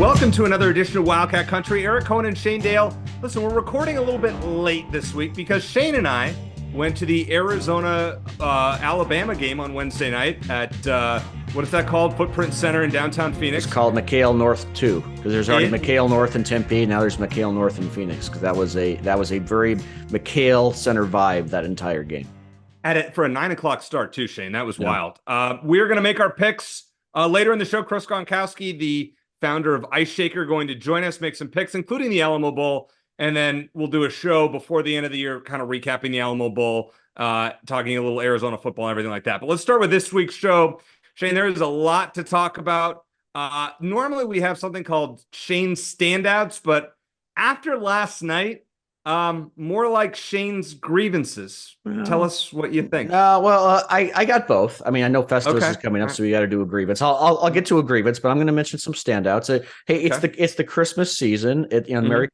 Welcome to another edition of Wildcat Country. Eric Cohen and Shane Dale. Listen, we're recording a little bit late this week because Shane and I went to the Arizona Alabama game on Wednesday night at what is that called? Footprint Center in downtown Phoenix. It's called McHale North 2 because there's already McHale North in Tempe. Now there's McHale North in Phoenix because that was a very McHale Center vibe that entire game. For a 9 o'clock start too, Shane. That was wild. We're going to make our picks later in the show. Chris Gronkowski, the founder of Ice Shaker, going to join us, make some picks, including the Alamo Bowl. And then we'll do a show before the end of the year, kind of recapping the Alamo Bowl, talking a little Arizona football and everything like that. But let's start with this week's show. Shane, there is a lot to talk about. Normally we have something called Shane's Standouts, but after last night, more like Shane's grievances. Tell us what you think. I got both. I mean, I know Festivus is coming up, so we got to do a grievance. I'll get to a grievance, but I'm going to mention some standouts. It's the Christmas season.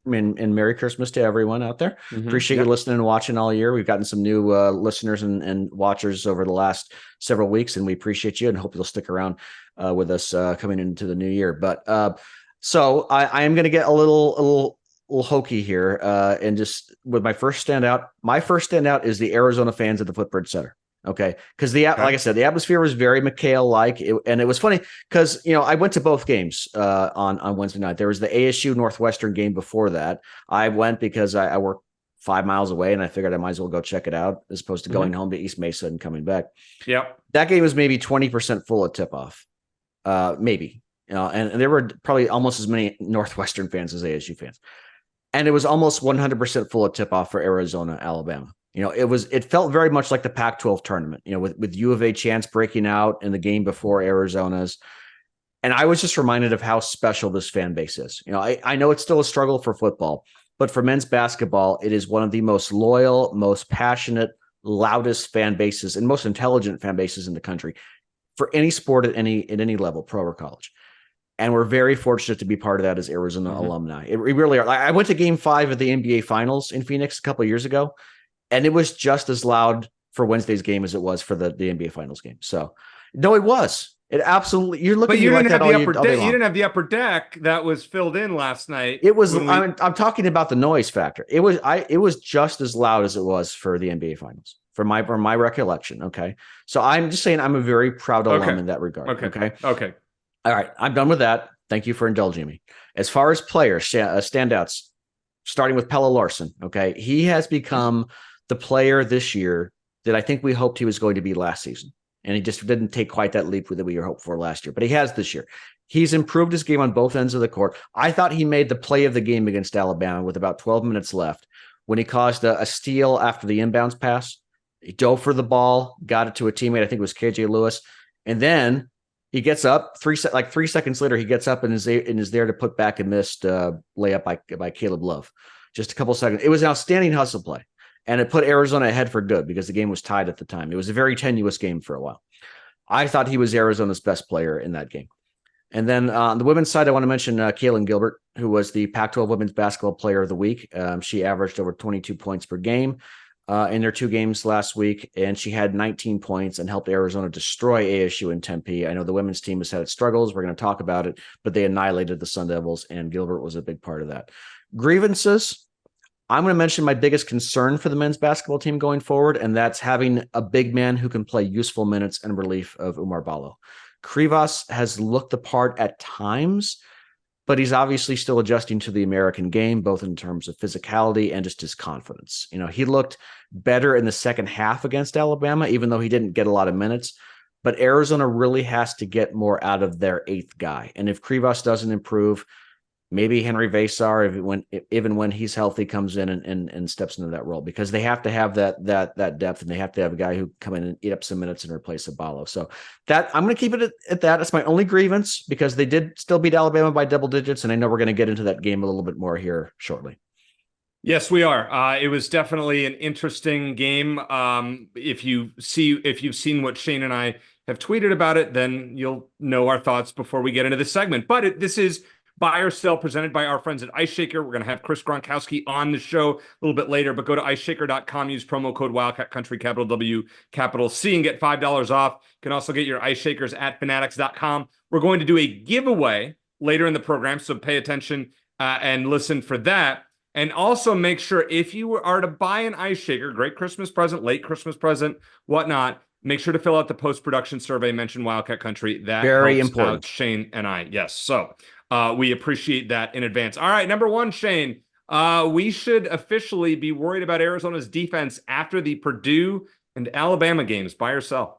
Merry Christmas to everyone out there. Appreciate you listening and watching all year. We've gotten some new listeners and watchers over the last several weeks, and we appreciate you and hope you'll stick around with us coming into the new year. But so I am going to get a little hokey here, and just with my first standout is the Arizona fans at the Footprint Center. Okay, because like I said, the atmosphere was very McHale-like, and it was funny because I went to both games on Wednesday night. There was the ASU Northwestern game before that. I went because I work 5 miles away, and I figured I might as well go check it out as opposed to going home to East Mesa and coming back. Yep, that game was maybe 20% full at tip-off, maybe. And there were probably almost as many Northwestern fans as ASU fans. And it was almost 100% full of tip-off for Arizona, Alabama. It felt very much like the Pac-12 tournament, with U of A chants breaking out in the game before Arizona's. And I was just reminded of how special this fan base is. I know it's still a struggle for football, but for men's basketball, it is one of the most loyal, most passionate, loudest fan bases and most intelligent fan bases in the country for any sport at any level, pro or college. And we're very fortunate to be part of that as Arizona alumni. We really are. I went to Game 5 of the NBA Finals in Phoenix a couple of years ago, and it was just as loud for Wednesday's game as it was for the NBA Finals game. So, no, it was. It absolutely. You're looking. But you didn't have the upper deck. You didn't have the upper deck that was filled in last night. It was. I'm talking about the noise factor. It was just as loud as it was for the NBA Finals, from my recollection. Okay, so I'm just saying I'm a very proud alum in that regard. Okay. All right, I'm done with that. Thank you for indulging me. As far as players, standouts, starting with Pelle Larsson, okay? He has become the player this year that I think we hoped he was going to be last season. And he just didn't take quite that leap that we were hoped for last year. But he has this year. He's improved his game on both ends of the court. I thought he made the play of the game against Alabama with about 12 minutes left when he caused a steal after the inbounds pass. He dove for the ball, got it to a teammate, I think it was KJ Lewis, and then he gets up 3 seconds later. He gets up and is there to put back a missed layup by Caleb Love. Just a couple seconds. It was an outstanding hustle play, and it put Arizona ahead for good because the game was tied at the time. It was a very tenuous game for a while. I thought he was Arizona's best player in that game. And then on the women's side, I want to mention Kaylin Gilbert, who was the Pac-12 Women's Basketball Player of the Week. She averaged over 22 points per game in their 2 games last week, and she had 19 points and helped Arizona destroy ASU in Tempe. I know the women's team has had its struggles. We're going to talk about it, but they annihilated the Sun Devils, and Gilbert was a big part of that. Grievances, I'm going to mention my biggest concern for the men's basketball team going forward, and that's having a big man who can play useful minutes in relief of Oumar Ballo. Krivas has looked the part at times, but he's obviously still adjusting to the American game, both in terms of physicality and just his confidence. He looked better in the second half against Alabama, even though he didn't get a lot of minutes. But Arizona really has to get more out of their 8th guy. And if Krivas doesn't improve, maybe Henry Vasar, even when he's healthy, comes in and steps into that role, because they have to have that depth, and they have to have a guy who come in and eat up some minutes and replace Sabalo. So that I'm going to keep it at that. That's my only grievance, because they did still beat Alabama by double digits, and I know we're going to get into that game a little bit more here shortly. Yes, we are. It was definitely an interesting game. If you've seen what Shane and I have tweeted about it, then you'll know our thoughts before we get into this segment. But this is Buy or Sell presented by our friends at Ice Shaker. We're going to have Chris Gronkowski on the show a little bit later, but go to iceshaker.com, use promo code Wildcat Country, capital W, capital C, and get $5 off. You can also get your Ice Shakers at fanatics.com. We're going to do a giveaway later in the program, so pay attention and listen for that. And also make sure if you are to buy an ice shaker, great Christmas present, late Christmas present, whatnot, make sure to fill out the post-production survey, mention Wildcat Country. That Very helps important. out Shane and I. Yes. So we appreciate that in advance. All right. Number one, Shane, we should officially be worried about Arizona's defense after the Purdue and Alabama games. Buy or sell?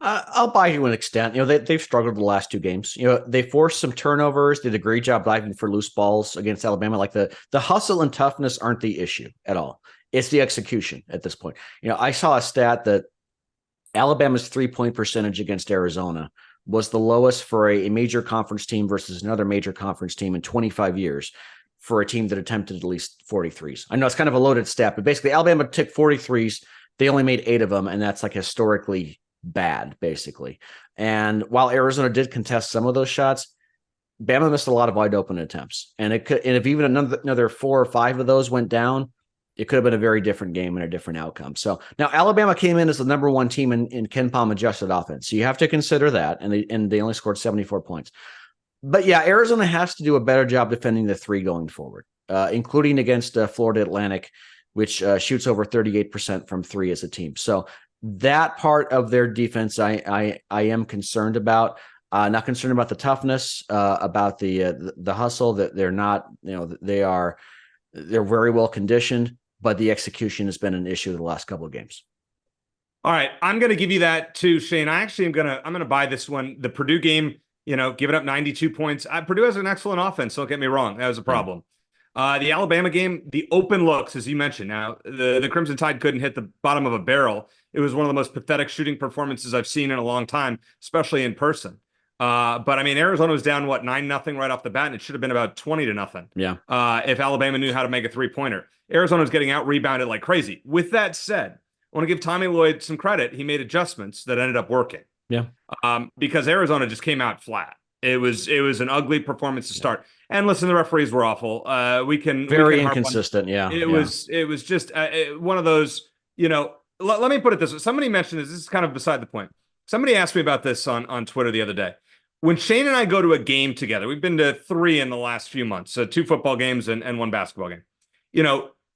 I'll buy you an extent. They've struggled the last two games. They forced some turnovers, did a great job diving for loose balls against Alabama. Like the hustle and toughness aren't the issue at all. It's the execution at this point. I saw a stat that Alabama's 3-point percentage against Arizona was the lowest for a major conference team versus another major conference team in 25 years for a team that attempted at least 43s. I know it's kind of a loaded stat, but basically Alabama took 43s. They only made 8 of them, and that's like historically bad, basically. And while Arizona did contest some of those shots, Bama missed a lot of wide open attempts. And if even another 4 or 5 of those went down, it could have been a very different game and a different outcome. So now Alabama came in as the number 1 team in Ken Palm adjusted offense. So you have to consider that. And they only scored 74 points. But yeah, Arizona has to do a better job defending the 3 going forward, including against Florida Atlantic, which shoots over 38% from 3 as a team. So that part of their defense, I am concerned about. Not concerned about the toughness, about the hustle. That they're not, they're very well conditioned, but the execution has been an issue the last couple of games. All right, I'm going to give you that too, Shane. I'm going to buy this one. The Purdue game, giving up 92 points. Purdue has an excellent offense. Don't get me wrong. That was a problem. The Alabama game, the open looks, as you mentioned. Now, the Crimson Tide couldn't hit the bottom of a barrel. It was one of the most pathetic shooting performances I've seen in a long time, especially in person. But I mean, Arizona was down, 9-0 right off the bat, and it should have been about 20-0. Yeah. If Alabama knew how to make a 3-pointer. Arizona was getting out rebounded like crazy. With that said, I want to give Tommy Lloyd some credit. He made adjustments that ended up working. Yeah. Because Arizona just came out flat. It was an ugly performance to start. And listen, the referees were awful. We can very inconsistent. Yeah. It was just one of those, let me put it this way. Somebody mentioned this. This is kind of beside the point. Somebody asked me about this on Twitter the other day. When Shane and I go to a game together, we've been to 3 in the last few months, so 2 football games and 1 basketball game.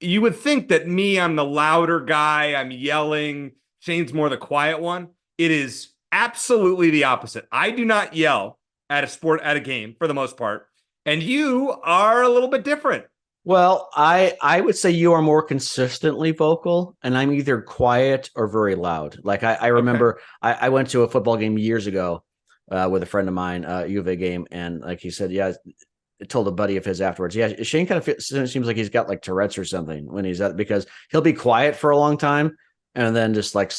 You would think that I'm the louder guy. I'm yelling. Shane's more the quiet one. It is absolutely the opposite. I do not yell at a game for the most part. And you are a little bit different. Well, I would say you are more consistently vocal, and I'm either quiet or very loud. Like I remember I went to a football game years ago with a friend of mine, U of A game, and like he said, yeah, told a buddy of his afterwards, yeah, Shane kind of seems like he's got like Tourette's or something when he's at, because he'll be quiet for a long time and then just like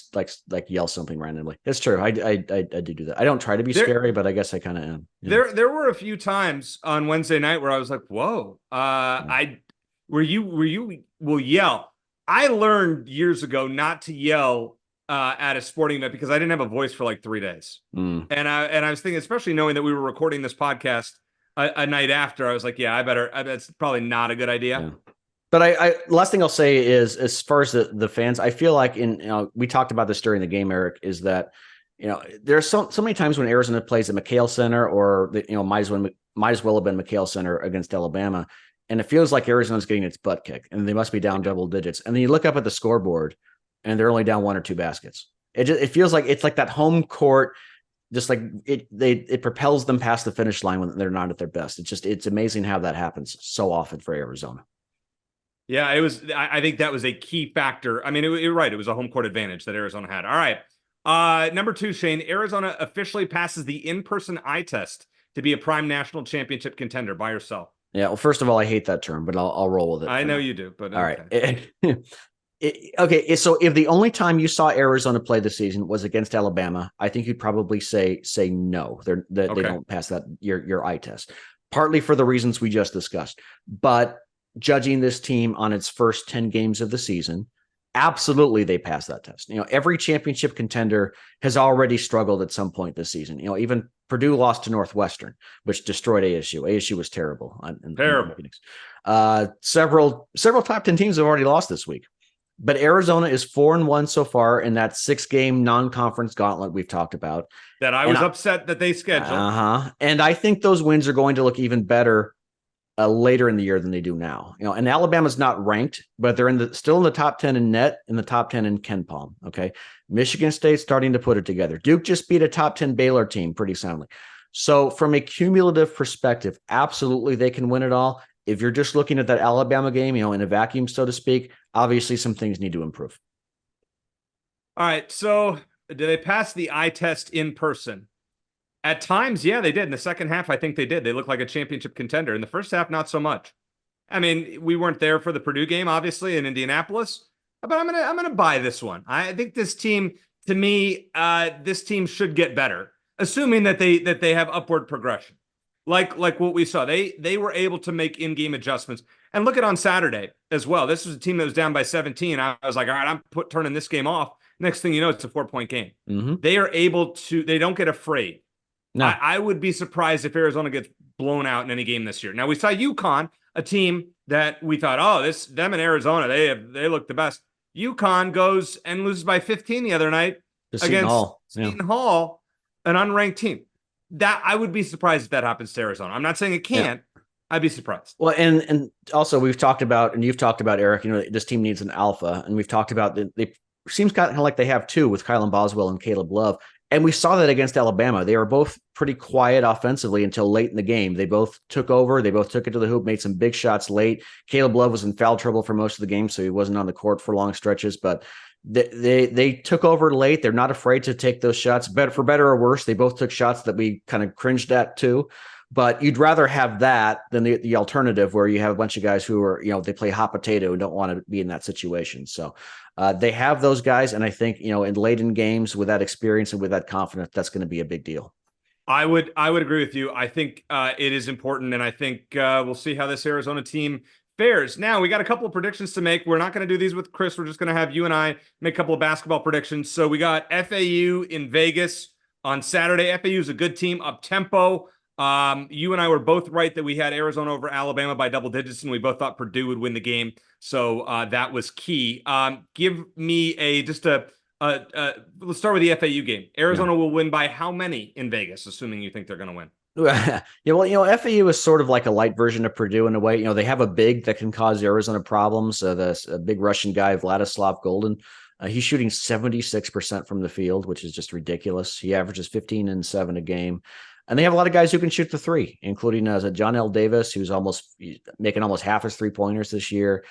yell something randomly. It's true. I do that. I don't try to be scary, but I guess I kind of am. There were a few times on Wednesday night where I was like, whoa, where you will yell. I learned years ago not to yell at a sporting event because I didn't have a voice for like 3 days. And I was thinking, especially knowing that we were recording this podcast a night after, I was like, yeah, that's probably not a good idea. Yeah. But I last thing I'll say is, as far as the fans, I feel like we talked about this during the game, Eric, is that, there's so many times when Arizona plays at McHale Center or might as well have been McHale Center against Alabama. And it feels like Arizona's getting its butt kicked and they must be down double digits. And then you look up at the scoreboard and they're only down 1 or 2 baskets. It feels like it's like that home court, just like it propels them past the finish line when they're not at their best. It's amazing how that happens so often for Arizona. Yeah, I think that was a key factor. I mean, you're right. It was a home court advantage that Arizona had. All right. Number 2, Shane, Arizona officially passes the in-person eye test to be a prime national championship contender. Buy or sell? Yeah. Well, first of all, I hate that term, but I'll roll with it. I know you do, but all right. Okay. So if the only time you saw Arizona play this season was against Alabama, I think you'd probably say no, they don't pass that your eye test, partly for the reasons we just discussed, but judging this team on its first 10 games of the season, absolutely they pass that test. Every championship contender has already struggled at some point this season. Even Purdue lost to Northwestern, which destroyed ASU. ASU was terrible. Terrible. Several top 10 teams have already lost this week. But Arizona is 4-1 so far in that 6-game non-conference gauntlet we've talked about. That I was upset that they scheduled. And I think those wins are going to look even better later in the year than they do now. And Alabama's not ranked, but they're still in the top 10 in net, in the top 10 in Ken Palm. Okay. Michigan State's starting to put it together. Duke just beat a top 10 Baylor team pretty soundly. So from a cumulative perspective, absolutely they can win it all. If you're just looking at that Alabama game, in a vacuum, so to speak, obviously some things need to improve. All right. So did they pass the eye test in person? At times, yeah, they did. In the second half, I think they did. They looked like a championship contender. In the first half, not so much. I mean, we weren't there for the Purdue game, obviously, in Indianapolis, but I'm gonna buy this one. I think this team, to me, this team should get better, assuming that they have upward progression, like what we saw. They were able to make in-game adjustments. And look at on Saturday as well. This was a team that was down by 17. I was like, all right, I'm turning this game off. Next thing you know, it's a 4-point game. Mm-hmm. They are able to. They don't get afraid. No. I would be surprised if Arizona gets blown out in any game this year. Now, we saw UConn, a team that we thought, them and Arizona, they look the best. UConn goes and loses by 15 the other night against Seton Hall, an unranked team. That I would be surprised if that happens to Arizona. I'm not saying it can't. Yeah. I'd be surprised. Well, and also we've talked about, and you've talked about, Eric, this team needs an alpha, and we've talked about it seems kind of like they have two with Kylan Boswell and Caleb Love. And we saw that against Alabama. They were both pretty quiet offensively until late in the game. They both took over. They both took it to the hoop, made some big shots late. Caleb Love was in foul trouble for most of the game, so he wasn't on the court for long stretches. But they took over late. They're not afraid to take those shots. For better or worse, they both took shots that we kind of cringed at too. But you'd rather have that than the alternative where you have a bunch of guys who are, they play hot potato and don't want to be in that situation. So they have those guys. And I think, in late in games with that experience and with that confidence, that's going to be a big deal. I would agree with you. I think it is important. And I think we'll see how this Arizona team fares. Now, we got a couple of predictions to make. We're not going to do these with Chris. We're just going to have you and I make a couple of basketball predictions. So we got FAU in Vegas on Saturday. FAU is a good team, up tempo. You and I were both right that we had Arizona over Alabama by double digits, and we both thought Purdue would win the game. So that was key. Give me let's start with the FAU game. Arizona will win by how many in Vegas, assuming you think they're going to win? Yeah, well, FAU is sort of like a light version of Purdue in a way. They have a big that can cause Arizona problems. The big Russian guy, Vladislav Golden, he's shooting 76% from the field, which is just ridiculous. He averages 15 and 7 a game. And they have a lot of guys who can shoot the three, including John L. Davis, who's making almost half his 3-pointers this year.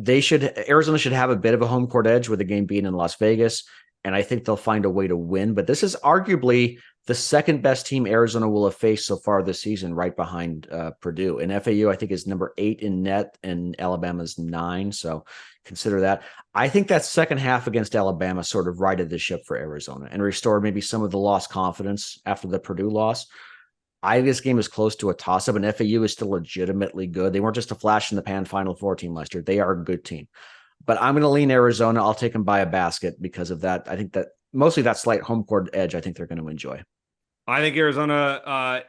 Arizona should have a bit of a home court edge with the game being in Las Vegas, and I think they'll find a way to win. But this is arguably the second best team Arizona will have faced so far this season, right behind Purdue. And FAU, I think, is number 8 in net, and Alabama's 9. So consider that. I think that second half against Alabama sort of righted the ship for Arizona and restored maybe some of the lost confidence after the Purdue loss. I think this game is close to a toss-up, and FAU is still legitimately good. They weren't just a flash in the pan Final Four team last year. They are a good team. But I'm going to lean Arizona. I'll take them by a basket because of that. I think that mostly that slight home court edge, I think they're going to enjoy. I think Arizona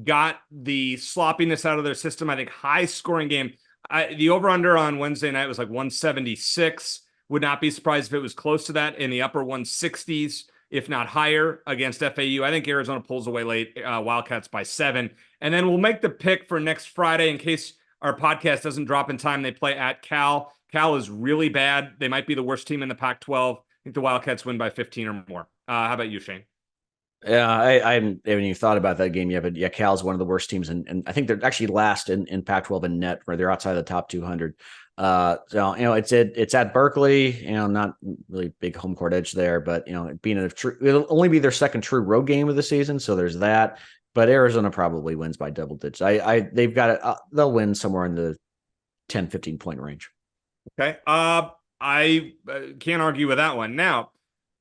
got the sloppiness out of their system. I think high-scoring game. The over-under on Wednesday night was like 176. Would not be surprised if it was close to that, in the upper 160s, if not higher, against FAU. I think Arizona pulls away late, Wildcats by 7. And then we'll make the pick for next Friday in case our podcast doesn't drop in time. They play at Cal. Cal is really bad. They might be the worst team in the Pac-12. I think the Wildcats win by 15 or more. How about you, Shane? Yeah, I haven't even thought about that game yet, but yeah, Cal's one of the worst teams, and I think they're actually last in Pac-12 in net, where they're outside the top 200. So it's at Berkeley, not really big home court edge there, but being it'll only be their second true road game of the season, so there's that. But Arizona probably wins by double digits. They've got it. They'll win somewhere in the 10-15 point range. Okay, I can't argue with that one. Now,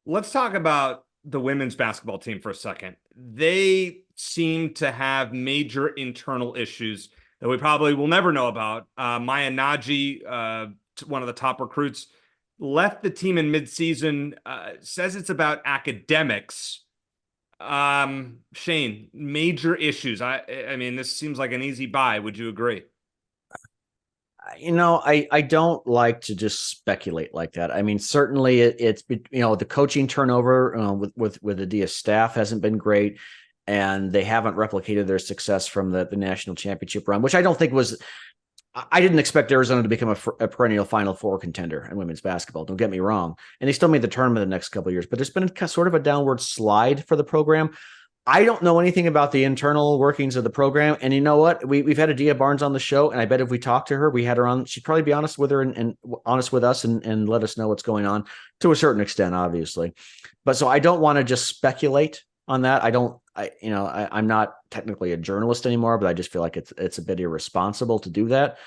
let's talk about the women's basketball team for a second. They seem to have major internal issues that we probably will never know about. Maya Naji, one of the top recruits, left the team in midseason, says it's about academics. Shane, major issues. I mean, this seems like an easy buy. Would you agree? I don't like to just speculate like that. I mean, certainly it's the coaching turnover with the Dia staff hasn't been great, and they haven't replicated their success from the national championship run, which I don't think was. I didn't expect Arizona to become a perennial Final Four contender in women's basketball. Don't get me wrong, and they still made the tournament the next couple of years, but there's been sort of a downward slide for the program. I don't know anything about the internal workings of the program. And you know what? We've had Adia Barnes on the show, and I bet if we talked to her, we had her on, she'd probably be honest with her and honest with us and let us know what's going on to a certain extent, obviously. But so I don't want to just speculate on that. I'm not technically a journalist anymore, but I just feel like it's a bit irresponsible to do that.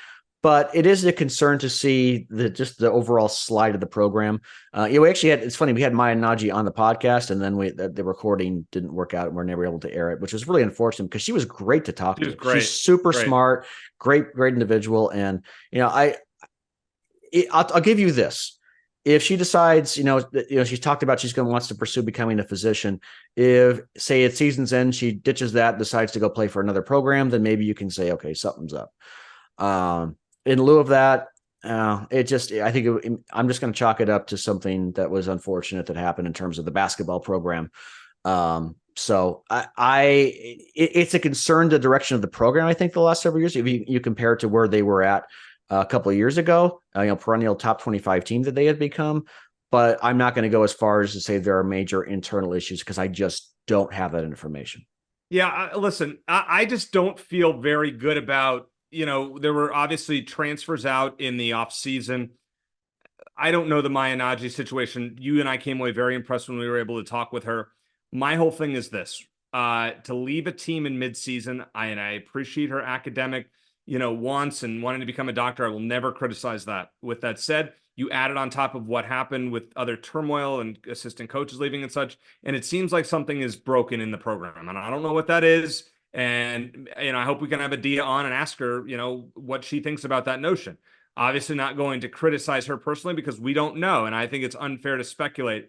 But it is a concern to see the overall slide of the program. We actually it's funny, we had Maya Naji on the podcast, and then the recording didn't work out and we're never able to air it, which was really unfortunate because she was great to talk to. She's super smart, great individual. And, I'll give you this. If she decides, she's talked about wants to pursue becoming a physician. If, say, at season's end, she ditches that, decides to go play for another program, then maybe you can say, okay, something's up. In lieu of that, I'm just going to chalk it up to something that was unfortunate that happened in terms of the basketball program. So it's a concern, the direction of the program. I think the last several years, if you compare it to where they were at a couple of years ago, perennial top 25 team that they had become. But I'm not going to go as far as to say there are major internal issues because I just don't have that information. Yeah, listen, I just don't feel very good about. There were obviously transfers out in the offseason. I don't know the Maya Naji situation. You and I came away very impressed when we were able to talk with her. My whole thing is this. To leave a team in midseason, and I appreciate her academic, wants and wanting to become a doctor. I will never criticize that. With that said, you added on top of what happened with other turmoil and assistant coaches leaving and such, and it seems like something is broken in the program. And I don't know what that is. And, I hope we can have Adia on and ask her, what she thinks about that notion. Obviously not going to criticize her personally because we don't know. And I think it's unfair to speculate.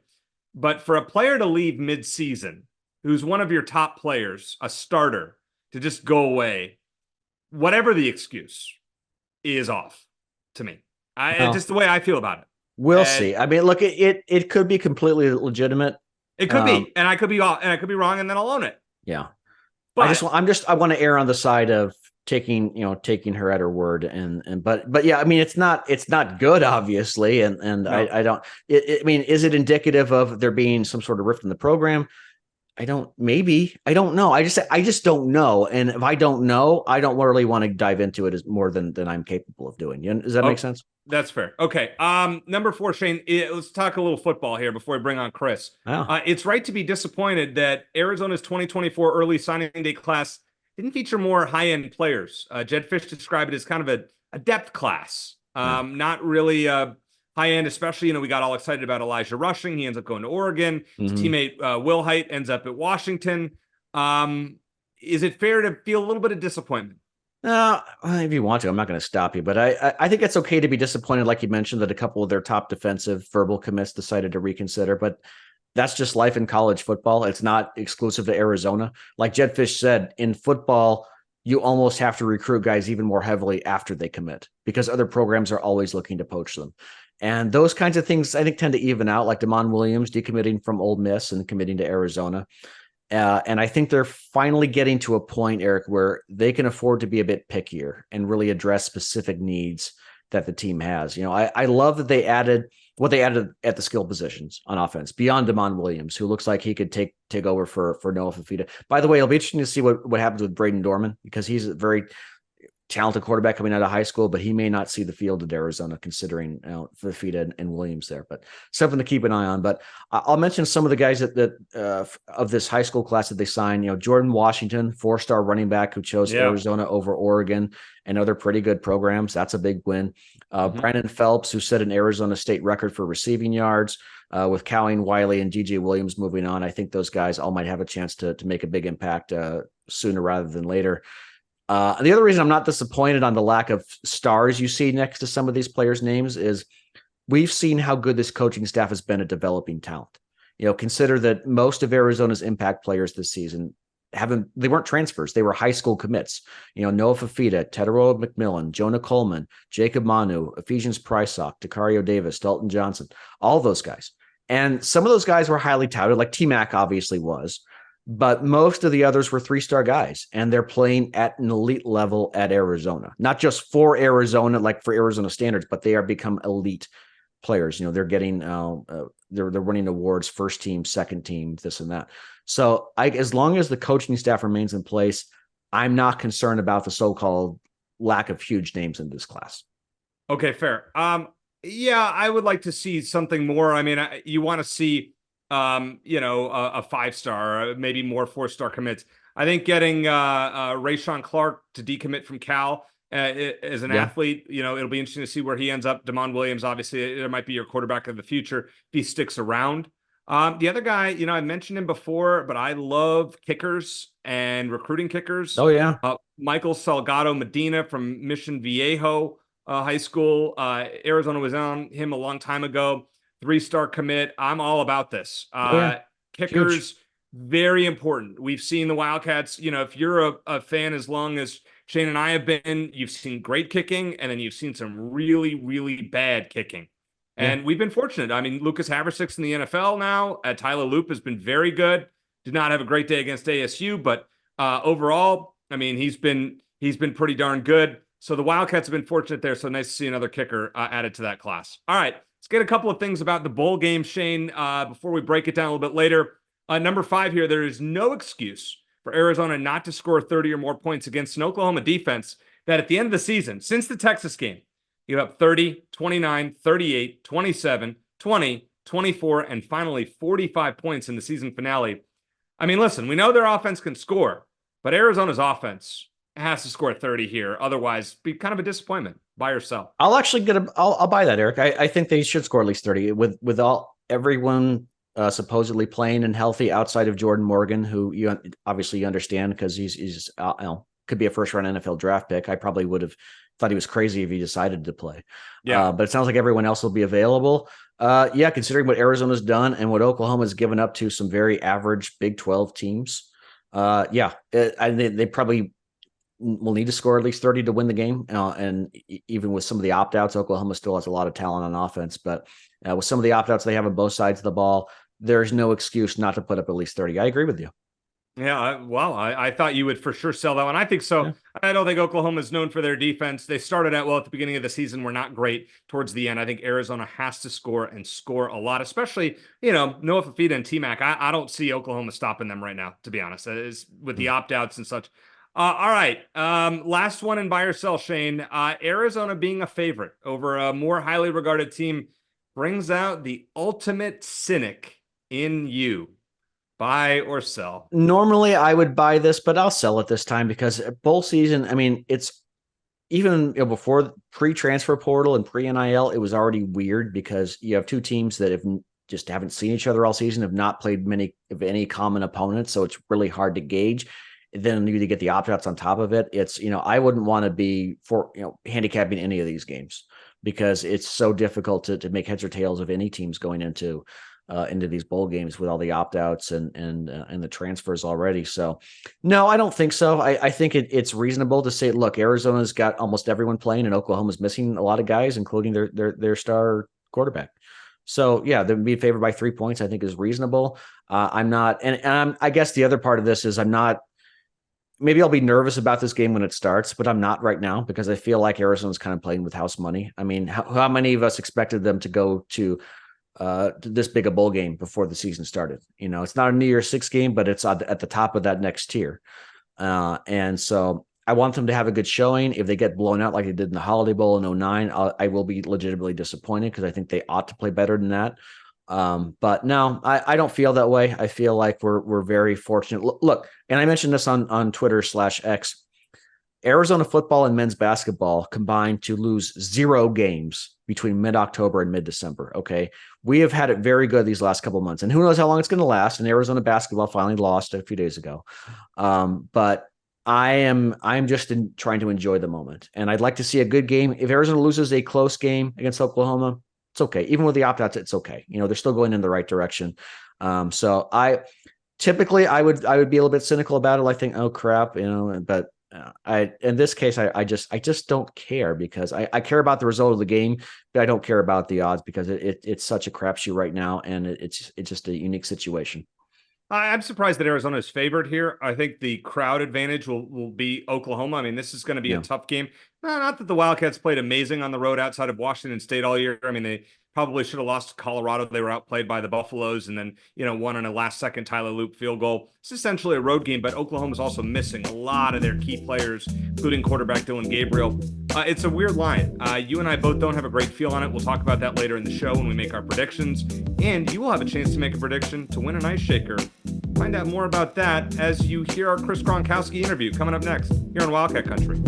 But for a player to leave mid-season, who's one of your top players, a starter, to just go away, whatever the excuse, is off to me. Just the way I feel about it. We'll see. I mean, look, it could be completely legitimate. It could be, and I could be off, and I could be wrong, and then I'll own it. Yeah. But I want to err on the side of taking her at her word, but yeah, I mean, it's not good, obviously. And no. I don't, is it indicative of there being some sort of rift in the program? I don't know. I just don't know. And if I don't know, I don't really want to dive into it as more than I'm capable of doing. Does that make sense? That's fair. Okay. Number 4, Shane, let's talk a little football here before we bring on Chris. Oh. It's right to be disappointed that Arizona's 2024 early signing day class didn't feature more high-end players. Jed Fish described it as kind of a depth class. Not really high-end, especially, we got all excited about Elijah Rushing. He ends up going to Oregon. His teammate, Will Height, ends up at Washington. Is it fair to feel a little bit of disappointment? If you want to, I'm not going to stop you, but I think it's okay to be disappointed. Like you mentioned, that a couple of their top defensive verbal commits decided to reconsider, but that's just life in college football. It's not exclusive to Arizona. Like Jed Fish said, in football, you almost have to recruit guys even more heavily after they commit because other programs are always looking to poach them. And those kinds of things, I think, tend to even out, like Damon Williams decommitting from Ole Miss and committing to Arizona. And I think they're finally getting to a point, Eric, where they can afford to be a bit pickier and really address specific needs that the team has. I love that they added what they added at the skill positions on offense beyond Damon Williams, who looks like he could take over for Noah Fafita. By the way, it'll be interesting to see what happens with Braden Dorman because he's a very talented quarterback coming out of high school, but he may not see the field at Arizona considering Fafita and Williams there, but something to keep an eye on. But I'll mention some of the guys that of this high school class that they signed. Jordan Washington, 4-star running back who chose Arizona over Oregon and other pretty good programs. That's a big win. Brandon Phelps, who set an Arizona State record for receiving yards, with Colleen Wiley and DJ Williams moving on. I think those guys all might have a chance to make a big impact sooner rather than later. The other reason I'm not disappointed on the lack of stars you see next to some of these players' names is we've seen how good this coaching staff has been at developing talent. Consider that most of Arizona's impact players this season they weren't transfers. They were high school commits. Noah Fafita, Tedero McMillan, Jonah Coleman, Jacob Manu, Ephesians Prysock, Dakario Davis, Dalton Johnson, all those guys. And some of those guys were highly touted, like T-Mac obviously was, but most of the others were 3-star guys, and they're playing at an elite level at Arizona, not just for Arizona, like for Arizona standards, but they are become elite players. They're getting, they're winning awards, first team, second team, this and that. So as long as the coaching staff remains in place, I'm not concerned about the so-called lack of huge names in this class. Okay, fair. Yeah, I would like to see something more. I mean, you want to see, a 5-star, maybe more 4-star commits. I think getting Rayshawn Clark to decommit from Cal as an athlete, it'll be interesting to see where he ends up. Damon Williams, obviously, there might be your quarterback of the future if he sticks around. The other guy, I mentioned him before, but I love kickers and recruiting kickers. Oh, yeah. Michael Salgado Medina from Mission Viejo High School. Arizona was on him a long time ago. 3-star commit. I'm all about this. Kickers, huge. Very important. We've seen the Wildcats, if you're a fan as long as Shane and I have been, you've seen great kicking, and then you've seen some really, really bad kicking. And we've been fortunate. I mean, Lucas Haversick's in the NFL now. Tyler Loop has been very good. Did not have a great day against ASU, but overall, I mean, he's been pretty darn good. So the Wildcats have been fortunate there. So nice to see another kicker added to that class. All right, let's get a couple of things about the bowl game, Shane, before we break it down a little bit later. Number 5 here, there is no excuse for Arizona not to score 30 or more points against an Oklahoma defense that at the end of the season, since the Texas game, you have 30, 29, 38, 27, 20, 24, and finally 45 points in the season finale. I mean, listen, we know their offense can score, but Arizona's offense has to score 30 here. Otherwise, be kind of a disappointment. Buy or sell. I'll buy that, Eric. I think they should score at least 30 with everyone supposedly playing and healthy outside of Jordan Morgan, who you obviously understand because he's could be a first-round NFL draft pick. I probably would have thought he was crazy if he decided to play. Yeah. But it sounds like everyone else will be available. Considering what Arizona's done and what Oklahoma's given up to some very average Big 12 teams. They probably will need to score at least 30 to win the game. And even with some of the opt-outs, Oklahoma still has a lot of talent on offense. But with some of the opt-outs they have on both sides of the ball, there's no excuse not to put up at least 30. I agree with you. Yeah, well, I thought you would for sure sell that one. I think so. Yeah. I don't think Oklahoma is known for their defense. They started out well at the beginning of the season, were not great towards the end. I think Arizona has to score and score a lot, especially, Noah Fafita and T-Mac. I don't see Oklahoma stopping them right now, to be honest, with the opt-outs and such. All right, last one in buy or sell, Shane. Arizona being a favorite over a more highly regarded team brings out the ultimate cynic in you. Buy or sell? Normally I would buy this, but I'll sell it this time because bowl season, I mean, it's even before pre-transfer portal and pre-NIL, it was already weird because you have two teams that haven't seen each other all season, have not played many of any common opponents. So it's really hard to gauge. Then you get the opt-outs on top of it. It's, I wouldn't want to be handicapping any of these games because it's so difficult to make heads or tails of any teams going into these bowl games with all the opt-outs and the transfers already. So no, I don't think so. I think it's reasonable to say, look, Arizona's got almost everyone playing and Oklahoma's missing a lot of guys, including their star quarterback. So yeah, they'd be favored by 3 points, I think is reasonable. I'm not, and I guess the other part of this is maybe I'll be nervous about this game when it starts, but I'm not right now because I feel like Arizona's kind of playing with house money. I mean, how many of us expected them to go to this big a bowl game before the season started? It's not a New Year's Six game, but it's at the top of that next tier. And so I want them to have a good showing. If they get blown out like they did in the Holiday Bowl in 2009, I will be legitimately disappointed because I think they ought to play better than that. But no, I don't feel that way. I feel like we're very fortunate. Look, and I mentioned this on Twitter /X. Arizona football and men's basketball combined to lose 0 games between mid-October and mid-December. Okay. We have had it very good these last couple of months, and who knows how long it's going to last. And Arizona basketball finally lost a few days ago. But I'm just trying to enjoy the moment, and I'd like to see a good game. If Arizona loses a close game against Oklahoma, it's okay. Even with the opt-outs, it's okay. They're still going in the right direction. So typically I would be a little bit cynical about it. I think, oh crap, but in this case, I just don't care because I care about the result of the game, but I don't care about the odds because it's such a crapshoot right now, and it's just a unique situation. I'm surprised that Arizona is favored here. I think the crowd advantage will be Oklahoma. I mean, this is going to be a tough game. Not that the Wildcats played amazing on the road outside of Washington State all year. I mean, they probably should have lost to Colorado. They were outplayed by the Buffaloes and then, won on a last-second Tyler Loop field goal. It's essentially a road game, but Oklahoma's also missing a lot of their key players, including quarterback Dylan Gabriel. It's a weird line. You and I both don't have a great feel on it. We'll talk about that later in the show when we make our predictions. And you will have a chance to make a prediction to win an ice shaker. Find out more about that as you hear our Chris Gronkowski interview coming up next here on Wildcat Country.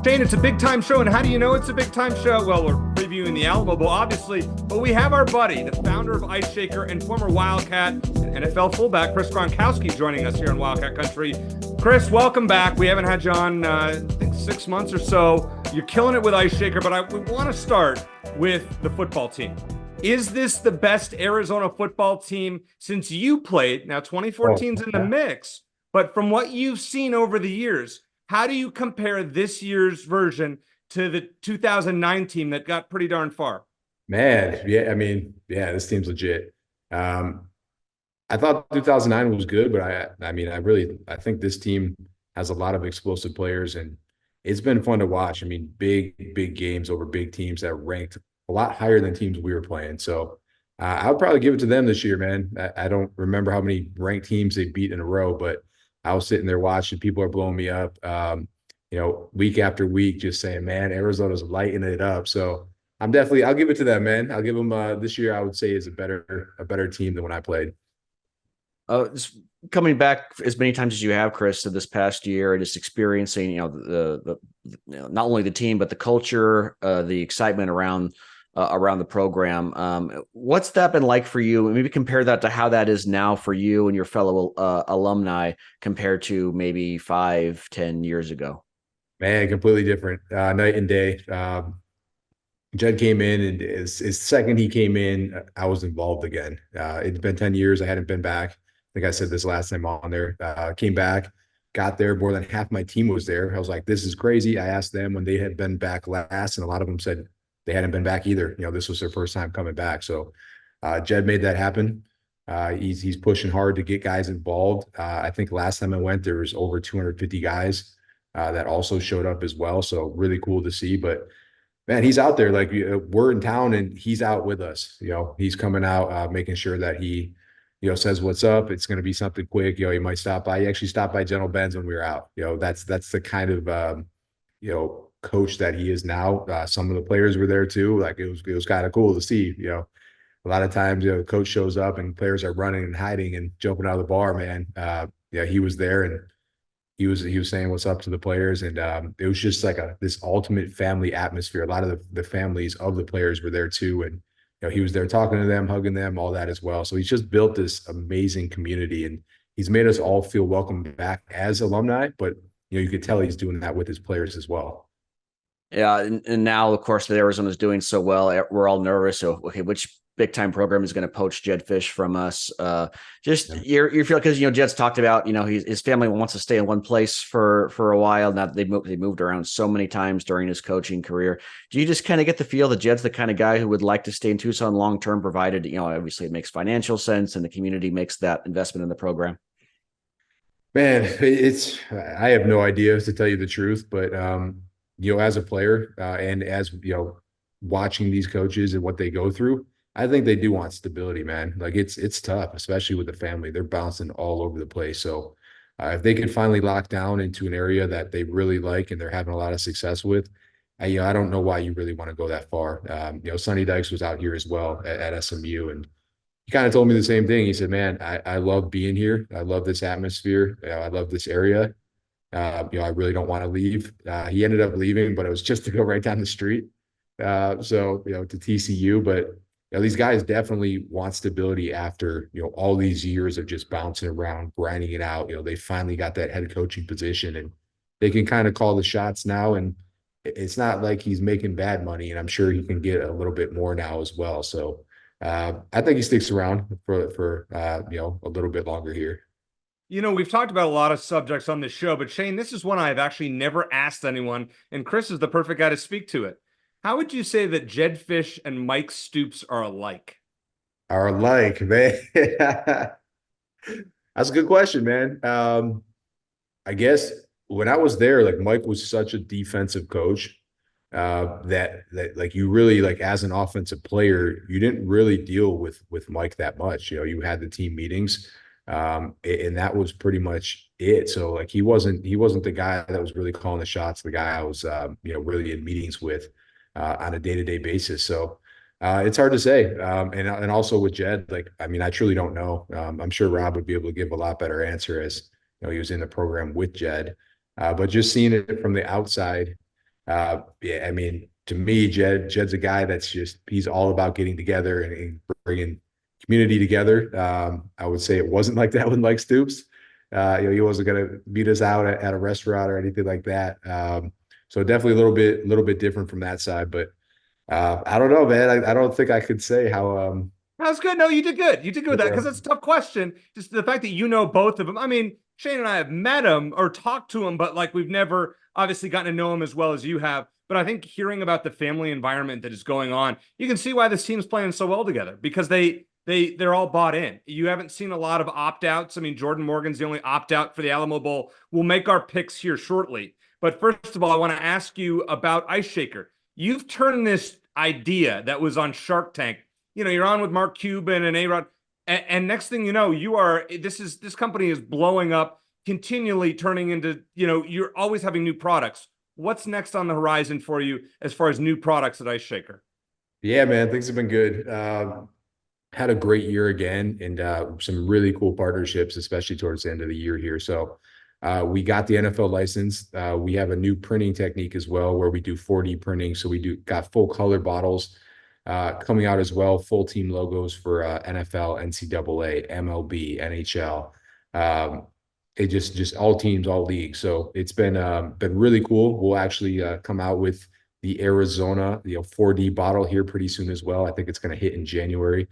Shane, it's a big-time show, and how do you know it's a big-time show? Well, we're previewing the Alamo Bowl, obviously, but we have our buddy, the founder of Ice Shaker and former Wildcat and NFL fullback, Chris Gronkowski, joining us here on Wildcat Country. Chris, welcome back. We haven't had you on, I think, 6 months or so. You're killing it with Ice Shaker, but we want to start with the football team. Is this the best Arizona football team since you played? Now, 2014's in the mix, but from what you've seen over the years, how do you compare this year's version to the 2009 team that got pretty darn far? Man, this team's legit. I thought 2009 was good, but I think this team has a lot of explosive players, and it's been fun to watch. I mean, big games over big teams that ranked a lot higher than teams we were playing. So I would probably give it to them this year, man. I don't remember how many ranked teams they beat in a row, but I was sitting there watching. People are blowing me up, week after week, just saying, man, Arizona's lighting it up. So I'll give it to them, man. I'll give them this year, I would say, is a better team than when I played. Just coming back as many times as you have, Chris, to this past year, and just experiencing, the not only the team but the culture, the excitement around the program. What's that been like for you? Maybe compare that to how that is now for you and your fellow alumni compared to maybe 5-10 years ago. Man, completely different, night and day. Jed came in, and his second he came in, I was involved again. It's been 10 years. I hadn't been back. I think I said this last time on there. Came back, got there. More than half my team was there. I was like, this is crazy. I asked them when they had been back last, and a lot of them said they hadn't been back either. This was their first time coming back. So Jed made that happen. He's pushing hard to get guys involved. I think last time I went, there was over 250 guys that also showed up as well. So really cool to see. But man, he's out there. Like, we're in town and he's out with us. He's coming out, making sure that he, says what's up. It's going to be something quick. He might stop by. He actually stopped by General Ben's when we were out. That's the kind of coach that he is now. Some of the players were there too. Like, it was kind of cool to see. A lot of times, the coach shows up and players are running and hiding and jumping out of the bar. Man, he was there, and he was saying what's up to the players, and it was just like this ultimate family atmosphere. A lot of the families of the players were there too, and he was there talking to them, hugging them, all that as well. So he's just built this amazing community, and he's made us all feel welcome back as alumni. But you could tell he's doing that with his players as well. Yeah, and now, of course, that Arizona's doing so well, we're all nervous. So, okay, which big-time program is going to poach Jed Fish from us? You feel, because Jed's talked about his family wants to stay in one place for a while. Now they moved around so many times during his coaching career. Do you just kind of get the feel that Jed's the kind of guy who would like to stay in Tucson long term, provided obviously it makes financial sense and the community makes that investment in the program? Man, I have no idea, to tell you the truth, but as a player and as watching these coaches and what they go through, I think they do want stability, man. Like, it's tough, especially with the family. They're bouncing all over the place. So if they can finally lock down into an area that they really like and they're having a lot of success with, I don't know why you really want to go that far. Sonny Dykes was out here as well at SMU, and he kind of told me the same thing. He said, man, I love being here. I love this atmosphere. I love this area. I really don't want to leave. He ended up leaving, but it was just to go right down the street. To TCU, but these guys definitely want stability after, all these years of just bouncing around, grinding it out. They finally got that head coaching position, and they can kind of call the shots now. And, it's not like he's making bad money, and I'm sure he can get a little bit more now as well. So I think he sticks around for a little bit longer here. We've talked about a lot of subjects on this show, but Shane, this is one I've actually never asked anyone, and Chris is the perfect guy to speak to it. How would you say that Jedd Fisch and Mike Stoops are alike? Are alike, man. That's a good question, man. I guess when I was there, like Mike was such a defensive coach that like you really like as an offensive player, you didn't really deal with Mike that much. You had the team meetings, and that was pretty much it. So like he wasn't the guy that was really calling the shots. The guy I was really in meetings with on a day-to-day basis. So. It's hard to say. And also with Jedd, like, I mean, I truly don't know. I'm sure Rob would be able to give a lot better answer as he was in the program with Jedd. But just seeing it from the outside, yeah, I mean, to me, Jedd's a guy he's all about getting together and bringing community together. I would say it wasn't like that with Mike Stoops. He wasn't going to beat us out at a restaurant or anything like that. So definitely a little bit different from that side, but I don't know, man. I don't think I could say how. That's good. No, you did good. You did good with that because it's a tough question. Just the fact that you know both of them. I mean, Shane and I have met him or talked to him, but like we've never obviously gotten to know him as well as you have. But I think hearing about the family environment that is going on, you can see why this team's playing so well together because they're all bought in. You haven't seen a lot of opt-outs. I mean, Jordan Morgan's the only opt-out for the Alamo Bowl. We'll make our picks here shortly. But first of all, I want to ask you about Ice Shaker. You've turned this idea that was on Shark Tank. You're on with Mark Cuban and A-Rod, and next thing you know, this company is blowing up, continually turning into, you're always having new products. What's next on the horizon for you as far as new products at Ice Shaker? Yeah, man, things have been good. Had a great year again, and some really cool partnerships, especially towards the end of the year here. So we got the NFL license. We have a new printing technique as well, where we do 4D printing. So we got full color bottles coming out as well, full team logos for NFL, NCAA, MLB, NHL. It just all teams, all leagues. So it's been really cool. We'll actually come out with the Arizona 4D bottle here pretty soon as well. I think it's going to hit in January.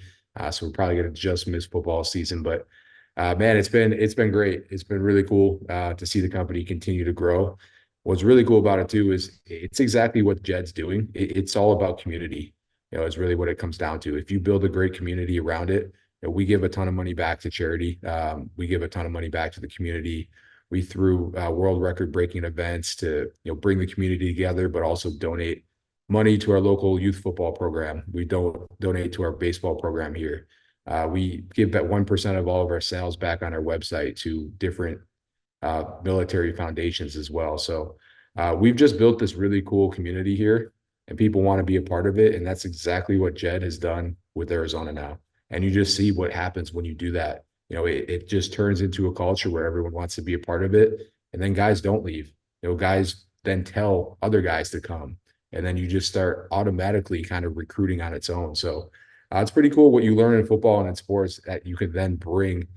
So we're probably going to just miss football season, but man, it's been great. It's been really cool to see the company continue to grow. What's really cool about it too is it's exactly what Jedd's doing. It's all about community. It's really what it comes down to. If you build a great community around it, we give a ton of money back to charity. We give a ton of money back to the community. We threw world record breaking events to bring the community together, but also donate money to our local youth football program. We don't donate to our baseball program here. We give that 1% of all of our sales back on our website to different military foundations as well. So we've just built this really cool community here, and people want to be a part of it. And that's exactly what Jedd has done with Arizona now. And you just see what happens when you do that. It just turns into a culture where everyone wants to be a part of it. And then guys don't leave. Guys then tell other guys to come. And then you just start automatically kind of recruiting on its own. So it's pretty cool what you learn in football and in sports that you can then bring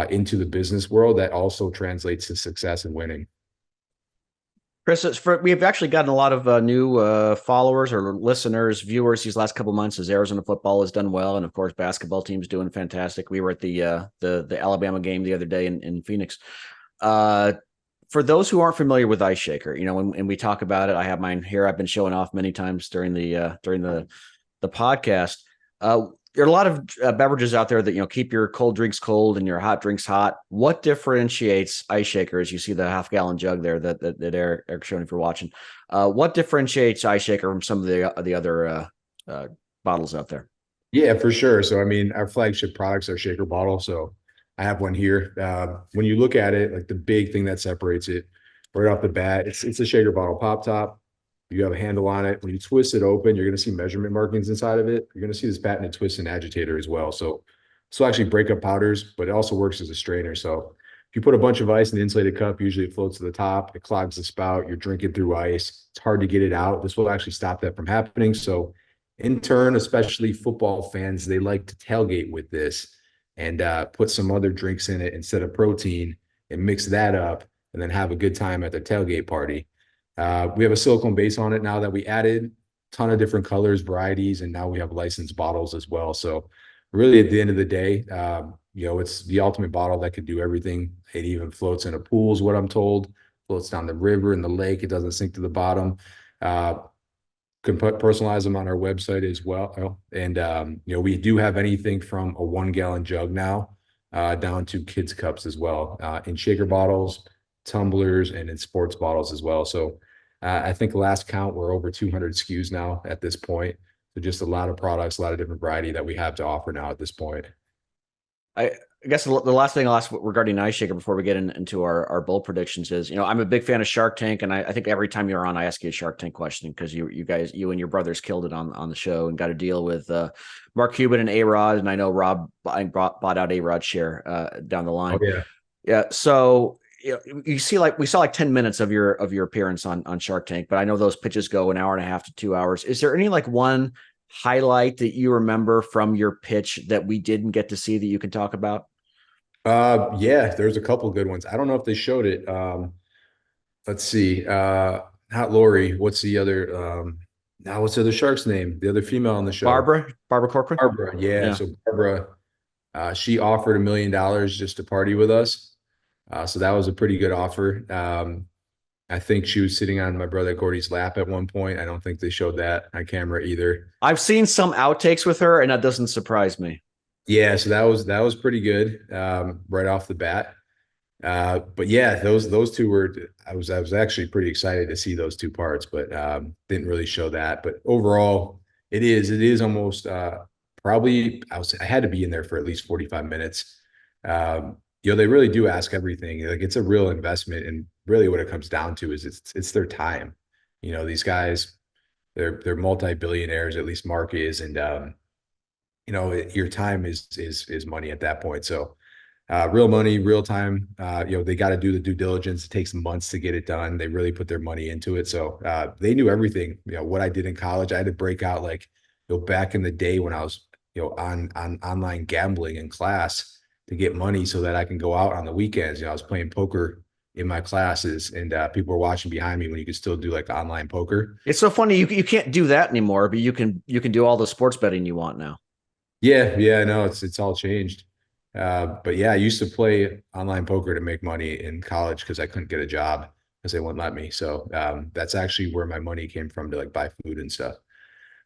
into the business world that also translates to success and winning. Chris, we've actually gotten a lot of new followers or listeners, viewers these last couple of months as Arizona football has done well, and of course, basketball team's doing fantastic. We were at the Alabama game the other day in Phoenix. For those who aren't familiar with Ice Shaker, and we talk about it, I have mine here. I've been showing off many times during the podcast. There are a lot of beverages out there that keep your cold drinks cold and your hot drinks hot. What differentiates Ice Shaker? As you see the half-gallon jug there that Eric showing if you're watching, what differentiates Ice Shaker from some of the other bottles out there? Yeah, for sure. So I mean, our flagship products are shaker bottle. So I have one here. When you look at it, like the big thing that separates it right off the bat, it's a shaker bottle pop top. You have a handle on it. When you twist it open, you're going to see measurement markings inside of it. You're going to see this patented twist and agitator as well. So actually break up powders, but it also works as a strainer. So if you put a bunch of ice in an insulated cup, usually it floats to the top. It clogs the spout. You're drinking through ice. It's hard to get it out. This will actually stop that from happening. So in turn, especially football fans, they like to tailgate with this and put some other drinks in it instead of protein and mix that up and then have a good time at the tailgate party. We have a silicone base on it now that we added, ton of different colors, varieties, and now we have licensed bottles as well. So really at the end of the day, it's the ultimate bottle that could do everything. It even floats in a pool is what I'm told, floats down the river and the lake. It doesn't sink to the bottom. Can personalize them on our website as well. And, we do have anything from a 1-gallon jug now down to kids cups as well, in shaker bottles, tumblers, and in sports bottles as well. So I think last count, we're over 200 SKUs now at this point. So just a lot of products, a lot of different variety that we have to offer now at this point. I guess the last thing I'll ask regarding Ice Shaker before we get into our bowl predictions is, I'm a big fan of Shark Tank, and I think every time you're on, I ask you a Shark Tank question because you and your brothers killed it on the show and got to deal with Mark Cuban and A-Rod, and I know Rob bought out A-Rod's share down the line. Oh, yeah. Yeah. So you see, we saw 10 minutes of your appearance on Shark Tank, but I know those pitches go an hour and a half to 2 hours. Is there any one highlight that you remember from your pitch that we didn't get to see that you can talk about? Yeah, there's a couple good ones. I don't know if they showed it. Let's see. Not Lori. What's the other? What's the other shark's name? The other female on the show. Barbara Corcoran. Barbara. Yeah. So Barbara, she offered $1 million just to party with us. So that was a pretty good offer. I think she was sitting on my brother Gordy's lap at one point. I don't think they showed that on camera either. I've seen some outtakes with her, and that doesn't surprise me. Yeah, so that was pretty good right off the bat. But yeah, those two were. I was actually pretty excited to see those two parts, but didn't really show that. But overall, it is almost probably I had to be in there for at least 45 minutes. They really do ask everything. It's a real investment, and really what it comes down to is it's their time. These guys, they're multi-billionaires, at least Mark is, and your time is money at that point. So real money, real time. They got to do the due diligence. It takes months to get it done. They really put their money into it. So they knew everything. What I did in college, I had to break out back in the day when I was on online gambling in class to get money so that I can go out on the weekends. I was playing poker in my classes, and people were watching behind me when you could still do online poker. It's so funny. You can't do that anymore, but you can do all the sports betting you want now. Yeah. No, it's all changed. But yeah, I used to play online poker to make money in college because I couldn't get a job because they wouldn't let me. So that's actually where my money came from to buy food and stuff.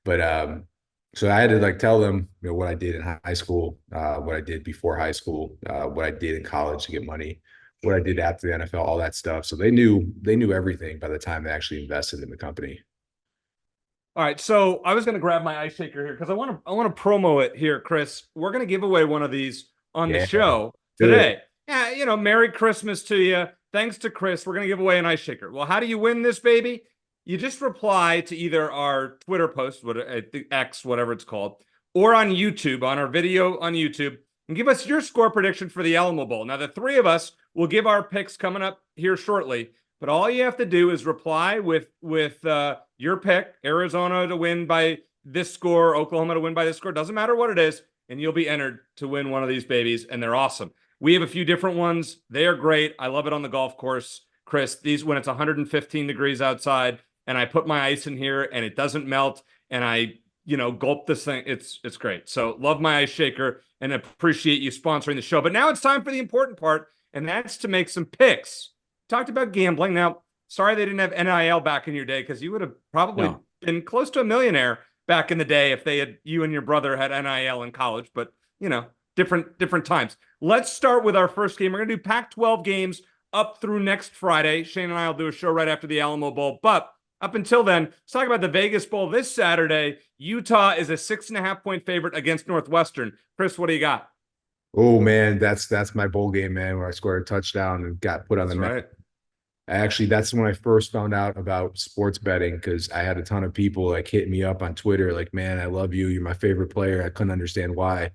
But so I had to tell them what I did in high school, what I did before high school, what I did in college to get money, what I did after the NFL, all that stuff. So they knew everything by the time they actually invested in the company. All right, so I was going to grab my ice shaker here because I want to promo it here, Chris. We're going to give away one of these on the show today. Yeah, Merry Christmas to you. Thanks to Chris, we're going to give away an ice shaker. Well, how do you win this, baby? You just reply to either our Twitter post, X, whatever it's called, or on YouTube, on our video on YouTube, and give us your score prediction for the Alamo Bowl. Now, the three of us will give our picks coming up here shortly, but all you have to do is reply with your pick, Arizona to win by this score, Oklahoma to win by this score. Doesn't matter what it is, and you'll be entered to win one of these babies, and they're awesome. We have a few different ones. They are great. I love it on the golf course, Chris. These when it's 115 degrees outside, and I put my ice in here, and it doesn't melt, and I gulp this thing. It's great. So love my ice shaker and appreciate you sponsoring the show. But now it's time for the important part, and that's to make some picks. Talked about gambling. Now, sorry they didn't have NIL back in your day because you would have probably been close to a millionaire back in the day if you and your brother had NIL in college. But, different times. Let's start with our first game. We're going to do Pac-12 games up through next Friday. Shane and I will do a show right after the Alamo Bowl. But up until then, let's talk about the Vegas Bowl this Saturday. Utah is a 6.5-point favorite against Northwestern. Chris, what do you got? Oh, man, that's my bowl game, man, where I scored a touchdown and got put on the map. Right. Actually, that's when I first found out about sports betting because I had a ton of people hit me up on Twitter man, I love you. You're my favorite player. I couldn't understand why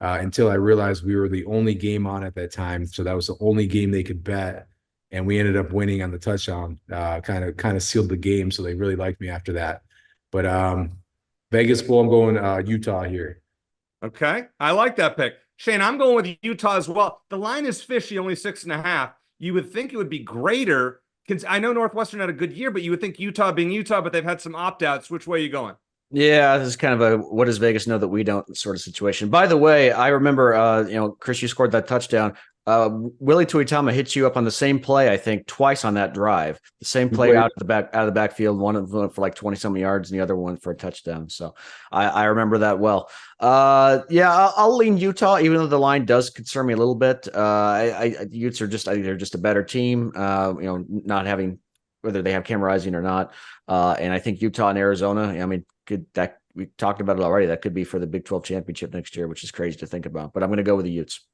until I realized we were the only game on at that time. So that was the only game they could bet. And we ended up winning on the touchdown, kind of sealed the game. So they really liked me after that. But Vegas Bowl, I'm going Utah here. Okay. I like that pick. Shane, I'm going with Utah as well. The line is fishy, only 6.5. You would think it would be greater I know Northwestern had a good year, but you would think Utah being Utah, but they've had some opt-outs. Which way are you going? Yeah, this is kind of a what does Vegas know that we don't sort of situation. By the way, I remember, Chris, you scored that touchdown. Willie Tuitama hits you up on the same play, I think, twice on that drive. The same play out of the backfield, one of them for like 20-some yards, and the other one for a touchdown. So I remember that well. I'll lean Utah, even though the line does concern me a little bit. Utes are they're just a better team. Not having whether they have camerizing or not. And I think Utah and Arizona, I mean, we talked about it already. That could be for the Big 12 championship next year, which is crazy to think about. But I'm going to go with the Utes.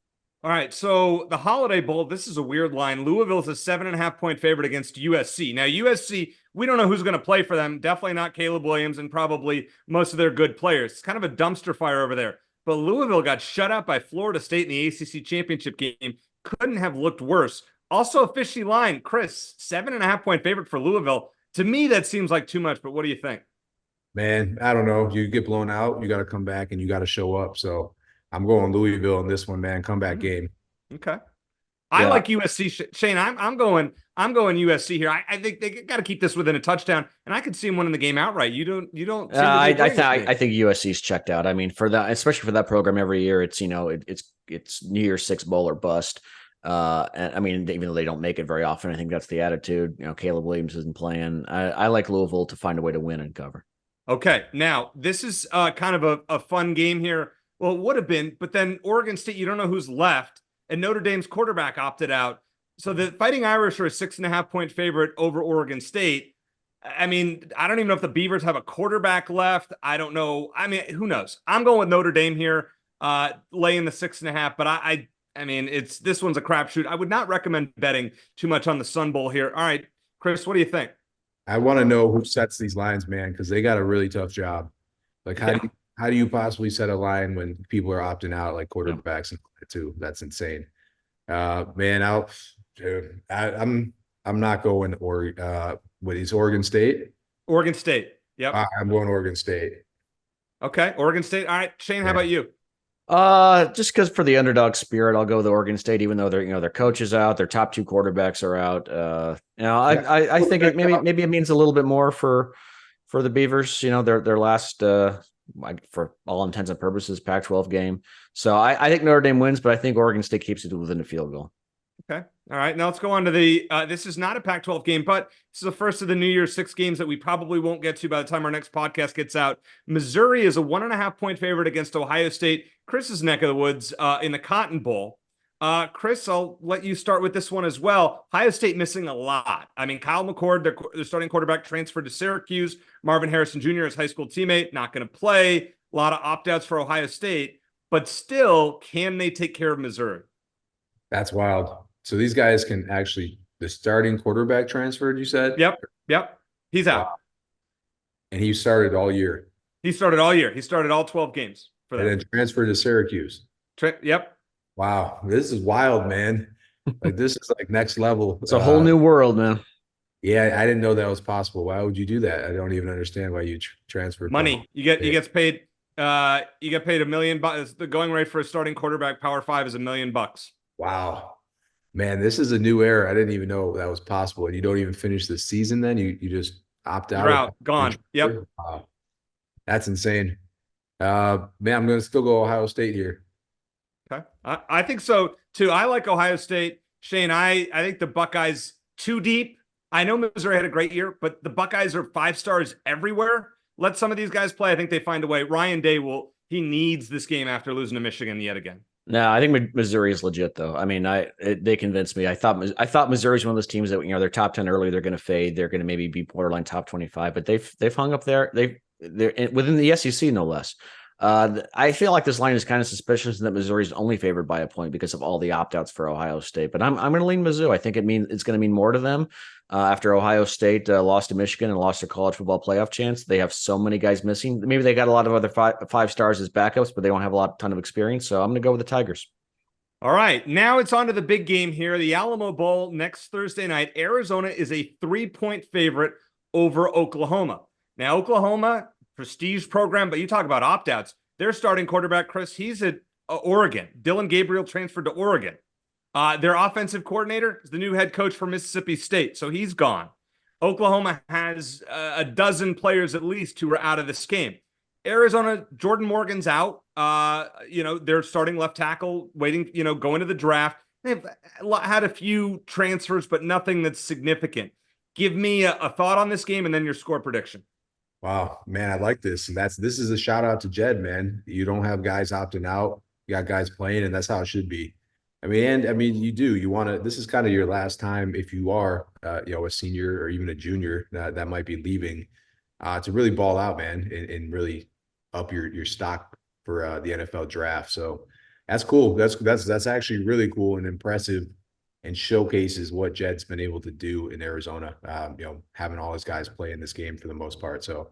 All right, so the Holiday Bowl, this is a weird line. Louisville is a 7.5-point favorite against USC. Now, USC, we don't know who's going to play for them. Definitely not Caleb Williams and probably most of their good players. It's kind of a dumpster fire over there. But Louisville got shut out by Florida State in the ACC championship game. Couldn't have looked worse. Also, a fishy line. Chris, 7.5-point favorite for Louisville. To me, that seems like too much, but what do you think? Man, I don't know. You get blown out, you got to come back and you got to show up. So I'm going Louisville in this one, man. Comeback game. Okay. I like USC. Shane, I'm going USC here. I think they got to keep this within a touchdown, and I could see them winning the game outright. You don't. I think USC's checked out. I mean, for that, especially for that program, every year it's New Year's Six bowl or bust. And I mean, even though they don't make it very often, I think that's the attitude. Caleb Williams isn't playing. I like Louisville to find a way to win and cover. Okay, now this is kind of a fun game here. Well, it would have been, but then Oregon State, you don't know who's left, and Notre Dame's quarterback opted out. So the Fighting Irish are a 6.5-point favorite over Oregon State. I mean, I don't even know if the Beavers have a quarterback left. I don't know. I mean, who knows? I'm going with Notre Dame here, laying the 6.5. But I mean, this one's a crapshoot. I would not recommend betting too much on the Sun Bowl here. All right, Chris, what do you think? I want to know who sets these lines, man, because they got a really tough job. Like, how do you possibly set a line when people are opting out, like quarterbacks and too? That's insane. Man, I'm not going what is Oregon State? Oregon State. Yep. I'm going Oregon State. Okay, Oregon State. All right, Shane, how about you? Just because for the underdog spirit, I'll go with Oregon State, even though their coach is out, their top two quarterbacks are out. I think maybe it means a little bit more for the Beavers. Their last for all intents and purposes Pac-12 game. So I think Notre Dame wins, but I think Oregon State keeps it within a field goal. Okay. All right. Now let's go on to the this is not a Pac-12 game, but this is the first of the New Year's 6 games that we probably won't get to by the time our next podcast gets out. Missouri is a 1.5-point favorite against Ohio State, Chris's neck of the woods, in the Cotton Bowl. Chris, I'll let you start with this one as well. Ohio State missing a lot. I mean, Kyle McCord, their starting quarterback, transferred to Syracuse. Marvin Harrison Jr., his high school teammate, not going to play. A lot of opt-outs for Ohio State, but still, can they take care of Missouri? That's wild. So these guys can actually, the starting quarterback transferred, you said? Yep. He's out. Wow. And he started all year. He started all year. He started all 12 games for them. And then transferred to Syracuse. Yep. Wow. This is wild, man. Like, this is like next level. It's a whole new world, man. Yeah, I didn't know that was possible. Why would you do that? I don't even understand why you transferred money. You get paid. You get paid $1 million. The going rate for a starting quarterback, Power 5, is $1 million. Wow. Man, this is a new era. I didn't even know that was possible. And you don't even finish the season then? You just opt out? You're out. Gone. Yep. Wow. That's insane. Man, I'm going to still go Ohio State here. Okay. I think so, too. I like Ohio State. Shane, I think the Buckeyes too deep. I know Missouri had a great year, but the Buckeyes are 5 stars everywhere. Let some of these guys play. I think they find a way. Ryan Day he needs this game after losing to Michigan yet again. No, I think Missouri is legit, though. I mean, they convinced me. I thought Missouri's one of those teams that they're top 10 early. They're going to fade. They're going to maybe be borderline top 25, but they've hung up there. They're within the SEC, no less. I feel like this line is kind of suspicious and that Missouri's only favored by a point because of all the opt-outs for Ohio State. But I'm going to lean Mizzou. I think it's going to mean more to them after Ohio State lost to Michigan and lost their college football playoff chance. They have so many guys missing. Maybe they got a lot of other five stars as backups, but they don't have a ton of experience. So I'm going to go with the Tigers. All right, now it's on to the big game here, the Alamo Bowl next Thursday night. Arizona is a 3-point favorite over Oklahoma. Now, Oklahoma, prestige program, but you talk about opt-outs. Their starting quarterback, Chris, he's at Oregon. Dylan Gabriel transferred to Oregon. Their offensive coordinator is the new head coach for Mississippi State, so he's gone. Oklahoma has a dozen players at least who are out of this game. Arizona, Jordan Morgan's out. They're starting left tackle, waiting, going to the draft. They've had a few transfers, but nothing that's significant. Give me a thought on this game and then your score prediction. Wow, man, I like this. This is a shout out to Jed, man. You don't have guys opting out. You got guys playing, and that's how it should be. You want to, this is kind of your last time if you are, a senior or even a junior that might be leaving, to really ball out, man, and really up your stock for the NFL draft. So that's cool. That's actually really cool and impressive, and showcases what Jed's been able to do in Arizona, having all his guys play in this game for the most part. So,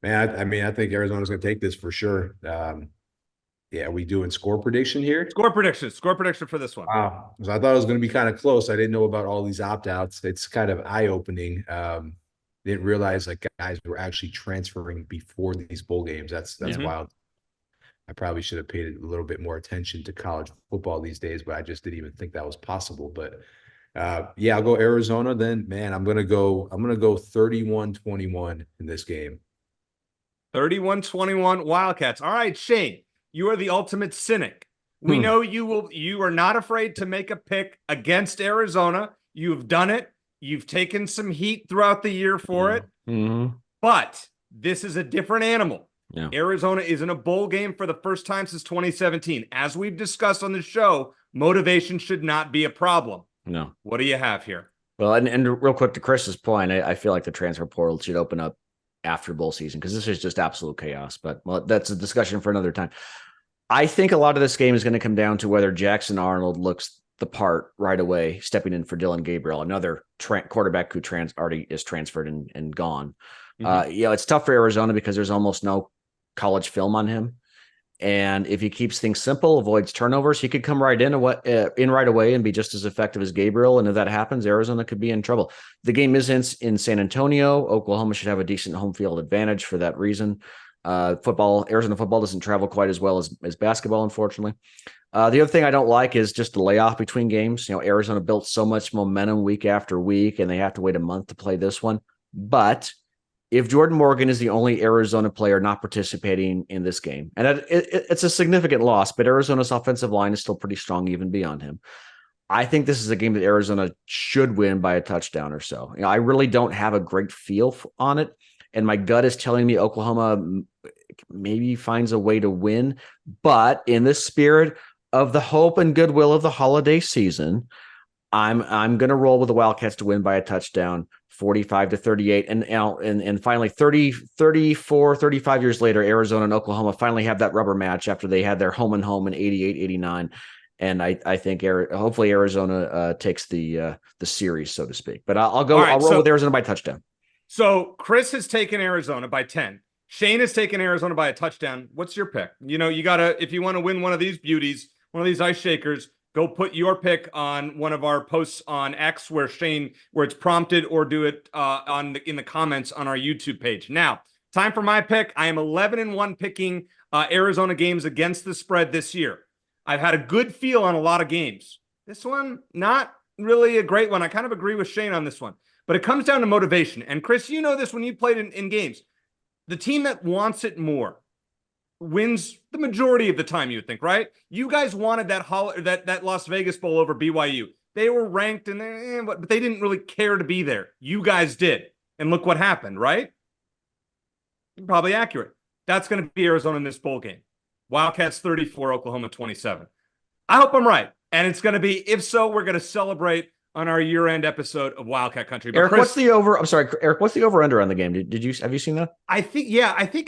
man, I think Arizona's going to take this for sure. Are we doing score prediction here? Score prediction for this one. Wow. So I thought it was going to be kind of close. I didn't know about all these opt-outs. It's kind of eye-opening. Didn't realize like guys were actually transferring before these bowl games. That's wild. I probably should have paid a little bit more attention to college football these days, but I just didn't even think that was possible. But I'll go Arizona then. Man, I'm gonna go 31-21 in this game. 31-21 Wildcats. All right, Shane. You are the ultimate cynic. We know you are not afraid to make a pick against Arizona. You've done it. You've taken some heat throughout the year for it. Mm-hmm. But this is a different animal. Yeah. Arizona is in a bowl game for the first time since 2017. As we've discussed on the show, motivation should not be a problem. No. What do you have here? Well, and real quick to Chris's point, I feel like the transfer portal should open up after bowl season because this is just absolute chaos. But that's a discussion for another time. I think a lot of this game is going to come down to whether Jackson Arnold looks the part right away, stepping in for Dylan Gabriel, another quarterback who already is transferred and gone. Mm-hmm. It's tough for Arizona because there's almost no college film on him. And if he keeps things simple, avoids turnovers, he could come right in right away and be just as effective as Gabriel. And if that happens, Arizona could be in trouble. The game is in San Antonio. Oklahoma should have a decent home field advantage for that reason. Arizona football doesn't travel quite as well as basketball, unfortunately. The other thing I don't like is just the layoff between games. Arizona built so much momentum week after week, and they have to wait a month to play this one. But if Jordan Morgan is the only Arizona player not participating in this game, and it's a significant loss, but Arizona's offensive line is still pretty strong even beyond him. I think this is a game that Arizona should win by a touchdown or so. I really don't have a great feel on it, and my gut is telling me Oklahoma maybe finds a way to win. But in the spirit of the hope and goodwill of the holiday season, I'm going to roll with the Wildcats to win by a touchdown, 45-38. And finally, 35 years later, Arizona and Oklahoma finally have that rubber match after they had their home and home in 88-89. And I think hopefully Arizona takes the series, so to speak. But I'll roll with Arizona by touchdown. So Chris has taken Arizona by 10. Shane has taken Arizona by a touchdown. What's your pick? You gotta, if you want to win one of these beauties, one of these ice shakers, go put your pick on one of our posts on X where it's prompted, or do it in the comments on our YouTube page. Now, time for my pick. I am 11-1 picking Arizona games against the spread this year. I've had a good feel on a lot of games. This one, not really a great one. I kind of agree with Shane on this one, but it comes down to motivation. And Chris, you know this when you played in games. The team that wants it more wins the majority of the time, you would think, right? You guys wanted that Las Vegas Bowl over BYU. They were ranked, but they didn't really care to be there. You guys did. And look what happened, right? Probably accurate. That's going to be Arizona in this bowl game. Wildcats 34, Oklahoma 27. I hope I'm right. And it's going to be, if so, we're going to celebrate on our year-end episode of Wildcat Country. But Eric, Chris, what's the over? I'm sorry, Eric, what's the over/under on the game? Have you seen that? I think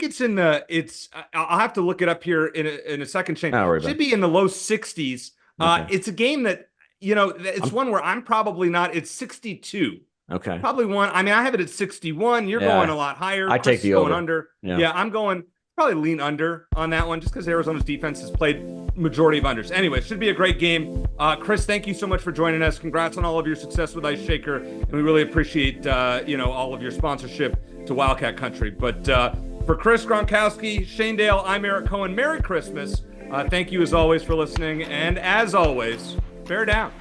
it's in I'll have to look it up here in a second, Shane. It should be in the low 60s. Okay. It's a game that, one where I'm probably not. It's 62. Okay. Probably one. I mean, I have it at 61. You're going a lot higher. I take the over. Going under. Yeah, I'm going probably lean under on that one just because Arizona's defense has played majority of unders. Anyway, it should be a great game. Chris, thank you so much for joining us. Congrats on all of your success with Ice Shaker, and we really appreciate all of your sponsorship to Wildcat Country. But for Chris Gronkowski, Shane Dale, I'm Eric Cohen. Merry Christmas. Thank you as always for listening, and as always, Bear down.